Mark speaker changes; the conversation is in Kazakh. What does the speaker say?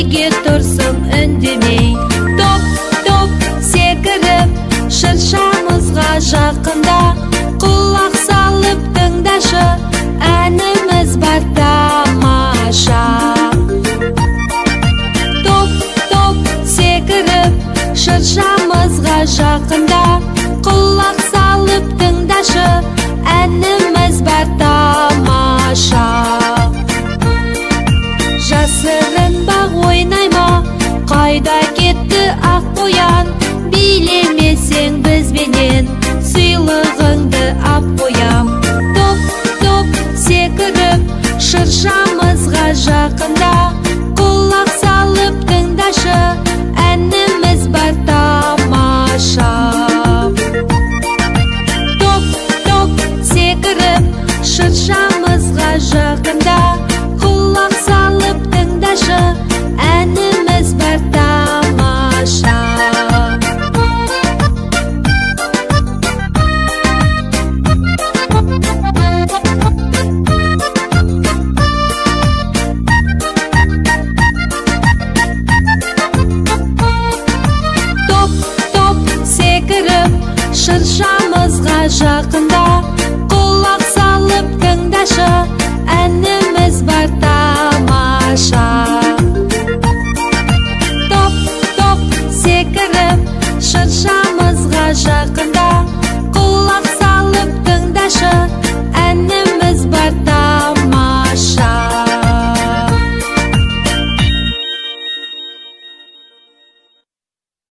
Speaker 1: неге тұрсың үндемей? Топ секіріп шыршамызға жақында, құлақ салып тыңдашы, әніміз бар тамаша. Топ секіріп шыршамызға жақында, құлақ салып тыңдашы, әніміз бар тамаша. Жасырынба, ойнайма, қайда кетті ақ қоян? Билемесең бізбенен, сыйлығыңды ап қоям. Топ секіріп шырша